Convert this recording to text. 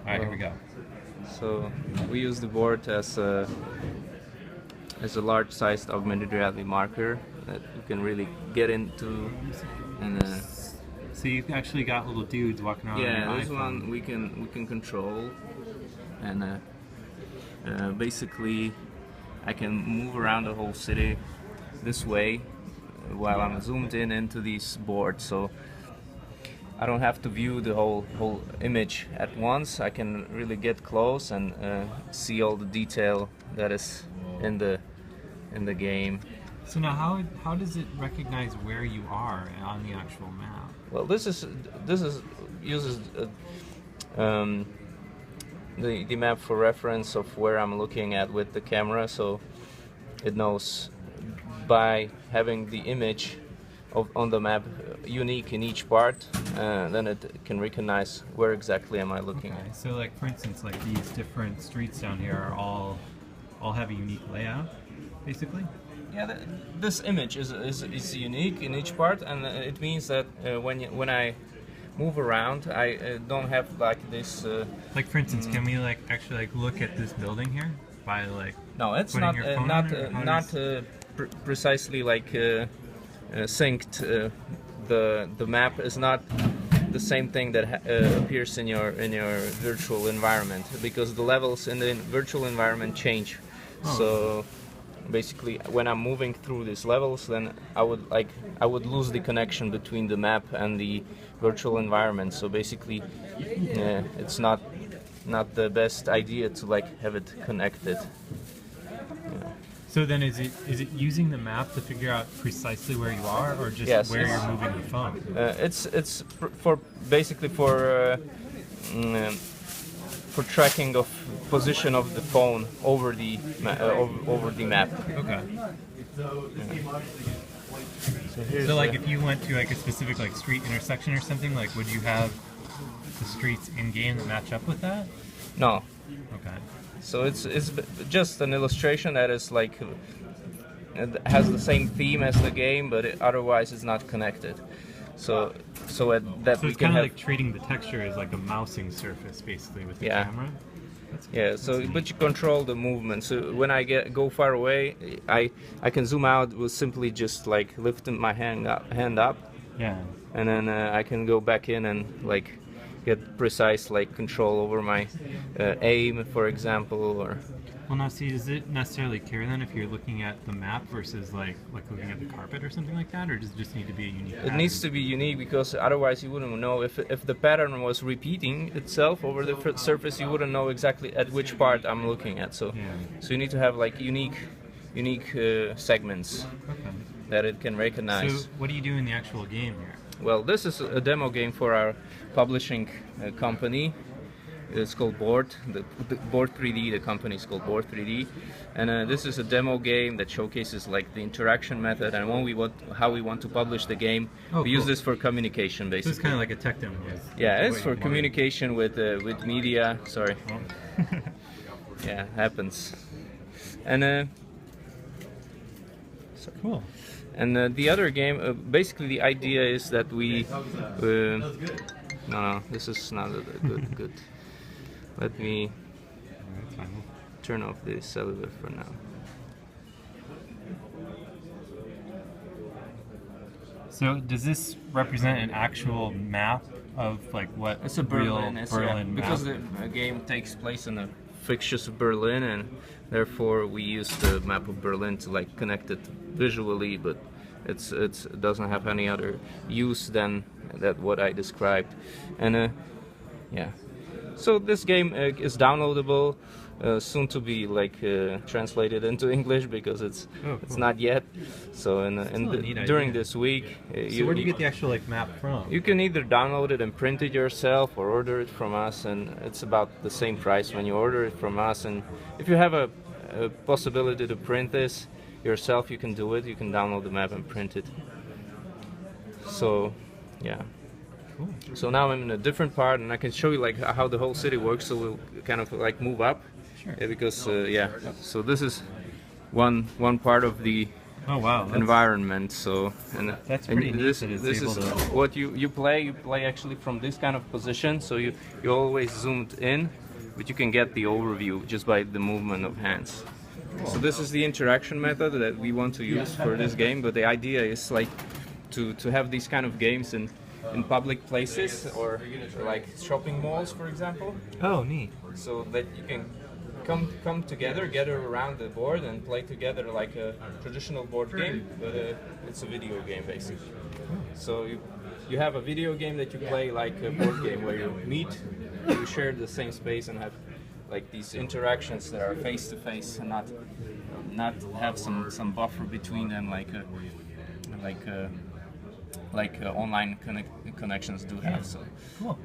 right, here we go. So we use the board as a large-sized augmented reality marker that you can really get into, and so you've actually got little dudes walking around. yeah, on this your one we can control, and basically I can move around the whole city this way while I'm zoomed in into these boards, so I don't have to view the whole image at once. I can really get close and see all the detail that is in the game. So now, how does it recognize where you are on the actual map? Well, this uses the map for reference of where I'm looking at with the camera, so it knows by having the image on the map unique in each part, then it can recognize where exactly am I looking Okay, at. so like for instance, like these different streets down here are all have a unique layout, basically. Yeah, this image is unique in each part, and it means that when I move around, I don't have like this. Like for instance, can we like actually like look at this building here by like? No, it's putting not your phone on it, or how does- precisely like synced. The map is not the same thing that appears in your virtual environment, because the levels in the virtual environment change. Oh. So basically, when I'm moving through these levels, then I would lose the connection between the map and the virtual environment. So basically, it's not the best idea to like have it connected. Yeah. So then, is it using the map to figure out precisely where you are, or just Yes, where you're moving the phone? It's for basically for tracking of position of the phone over the over the map. Okay. So, So like, if you went to like a specific like street intersection or something, like would you have the streets in game that match up with that? no. Okay. So it's just an illustration that is like it has the same theme as the game, but otherwise it's not connected. So that So we it's can kind of have, like treating the texture as like a mousing surface, basically, with the Yeah. camera. That's cool. yeah. So but you control the movement. So when I go far away, I can zoom out with simply just like lifting my hand up, Yeah. and then I can go back in and like get precise like control over my aim, for example, or. Well, now see, does it necessarily care then if you're looking at the map versus like looking at the carpet or something like that, or does it just need to be a unique? It needs to be unique, because otherwise you wouldn't know if the pattern was repeating itself over the surface. You wouldn't know exactly at which part I'm looking at. So, Yeah. so you need to have like unique segments Okay. that it can recognize. So what do you do in the actual game here? Well, this is a demo game for our publishing company. It's called Board. The Board 3D. The company is called Board 3D, and this is a demo game that showcases like the interaction method and how we want to publish the game. Oh, we use cool. this for communication, So basically. it's kind of like a tech demo. Yeah, it's Wait, for what? communication with media. Sorry. Oh. Yeah, happens. And Cool. and the other game, basically the idea is that we. No, this is not good. Let me That's fine. turn off the cellular for now. So does this represent an actual map of like what It's a real Berlin. Berlin map? Because the game takes place in a fictitious Berlin, and therefore we use the map of Berlin to like connect it visually, but it doesn't have any other use than that what I described. And yeah, so this game is downloadable, soon to be like translated into English, because it's not yet. So during this week, So where do you get the actual like map from? you can either download it and print it yourself, or order it from us, and it's about the same price when you order it from us. And if you have a possibility to print this yourself, you can do it. You can download the map and print it. So, yeah. Cool. So now I'm in a different part, and I can show you like how the whole city works. So we'll kind of like move up, Sure. because yeah. So this is one part of the Oh wow, environment. So that's pretty neat this that it's this able is to... what you play actually from this kind of position. So you always zoomed in, but you can get the overview just by the movement of hands. So this is the interaction method that we want to use for this game. But the idea is like to have these kind of games in public places or like shopping malls, for example. Oh, neat. So that you can come together, gather around the board, and play together like a traditional board game, but it's a video game basically. So you have a video game that you play like a board game where you meet, you share the same space, and have like these interactions that are face to face, and not have some buffer between them like online connections do have. So Cool.